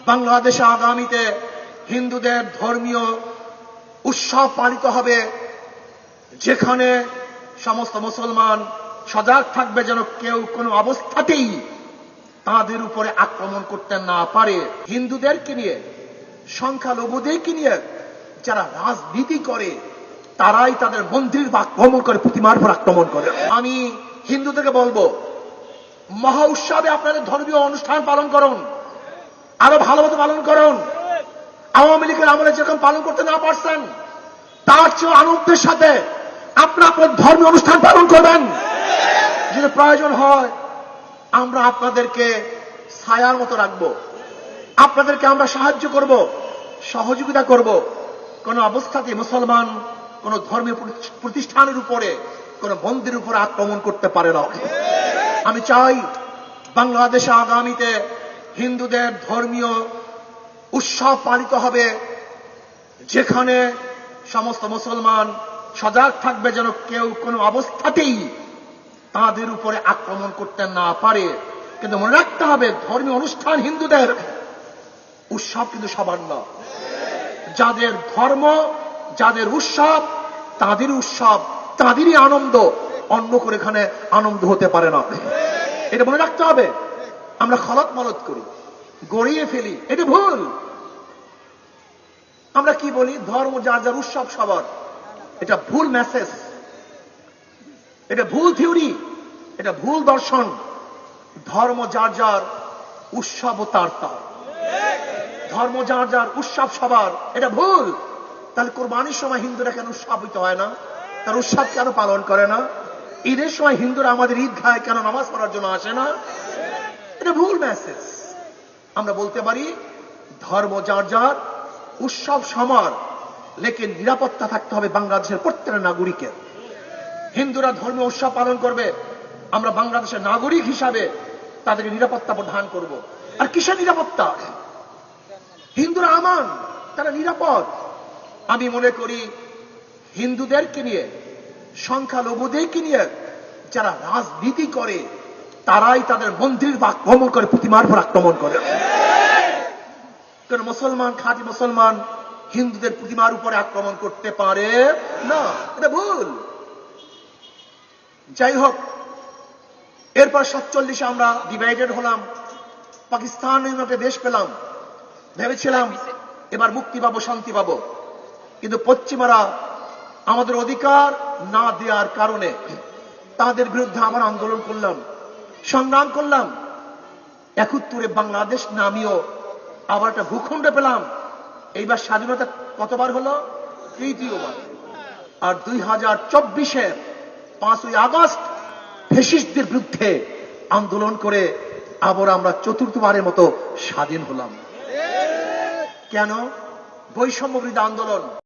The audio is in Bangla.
বাংলাদেশে আগামীতে হিন্দুদের ধর্মীয় উৎসব পালিত হবে, যেখানে সমস্ত মুসলমান সজাগ থাকবে যেন কেউ কোনো অবস্থাতেই তাদের উপরে আক্রমণ করতে না পারে। হিন্দুদেরকে নিয়ে, সংখ্যালঘুদেরকে নিয়ে যারা রাজনীতি করে তারাই তাদের মন্দির আক্রমণ করে, প্রতিমার উপর আক্রমণ করে। আমি হিন্দুদেরকে বলবো, মহা উৎসবে আপনাদের ধর্মীয় অনুষ্ঠান পালন করুন, আরো ভালোমতো পালন করুন। আওয়ামী লীগের আমলে যেরকম পালন করতে না পারছেন, তার চেয়ে আনন্দের সাথে আপনারা আপনার ধর্মীয় অনুষ্ঠান পালন করবেন। যদি প্রয়োজন হয় আমরা আপনাদেরকে ছায়ার মতো রাখবো, আপনাদেরকে আমরা সাহায্য করব, সহযোগিতা করব। কোন অবস্থাতে মুসলমান কোন ধর্মীয় প্রতিষ্ঠানের উপরে, কোন মন্দিরের উপরে আক্রমণ করতে পারে না। আমি চাই বাংলাদেশে আগামীতে হিন্দুদের ধর্মীয় উৎসব পালিত হবে, যেখানে সমস্ত মুসলমান সজাগ থাকবে যেন কেউ কোনো অবস্থাতেই তাদের উপরে আক্রমণ করতে না পারে। কিন্তু মনে রাখতে হবে, ধর্মীয় অনুষ্ঠান হিন্দুদের, উৎসব কিন্তু সবার না। যাদের ধর্ম, যাদের উৎসব, তাদের উৎসব, তাদেরই আনন্দ, অন্য করে এখানে আনন্দ হতে পারে না। এটা মনে রাখতে হবে। আমরা খলত মলত করি, গড়িয়ে ফেলি, এটা ভুল। আমরা কি বলি, ধর্ম যার যার, উৎসব সবার। এটা ভুল মেসেজ, এটা ভুল থিওরি, এটা ভুল দর্শন। ধর্ম যার যার, উৎসব তার তার। ধর্ম যার যার, উৎসব সবার, এটা ভুল। তাহলে কোরবানির সময় হিন্দুরা কেন উৎসবিত হয় না? তার উৎসব কেন পালন করে না? ঈদের সময় হিন্দুরা আমাদের ঈদগাহে কেন নামাজ পড়ার জন্য আসে না? এটা ভুল মেসেজ। আমরা বলতে পারি ধর্ম যার যার, উৎসব সমান, লেকিন নিরাপত্তা থাকতে হবে বাংলাদেশের প্রত্যেকটা নাগরিকের। হিন্দুরা ধর্মীয় উৎসব পালন করবে, আমরা বাংলাদেশের নাগরিক হিসাবে তাদেরকে নিরাপত্তা প্রদান করব। আর কিসের নিরাপত্তা? হিন্দুরা আমান, তারা নিরাপদ। আমি মনে করি হিন্দুদেরকে নিয়ে, সংখ্যালঘুদেরকে নিয়ে যারা রাজনীতি করে তারাই তাদের মন্দির আক্রমণ করে, প্রতিমার উপর আক্রমণ করে। কোন মুসলমান, খাঁটি মুসলমান হিন্দুদের প্রতিমার উপরে আক্রমণ করতে পারে না, এটা ভুল। যাই হোক, এরপর 47 আমরা ডিভাইডেড হলাম, পাকিস্তান একটা দেশ পেলাম, ভেবেছিলাম এবার মুক্তি পাবো, শান্তি পাবো। কিন্তু পশ্চিমারা আমাদের অধিকার না দেওয়ার কারণে তাদের বিরুদ্ধে আবার আন্দোলন করলাম, সংগ্রাম করলাম। 71 বাংলাদেশ নামীয় আবার একটা ভূখণ্ড পেলাম। এইবার স্বাধীনতা কতবার হলো? তৃতীয়বার। আর 2024-এর 5ই আগস্ট ফ্যাসিস্টদের বিরুদ্ধে আন্দোলন করে আবার আমরা 4র্থবারের মতো স্বাধীন হলাম। কেন? বৈষম্য বিরোধী আন্দোলন।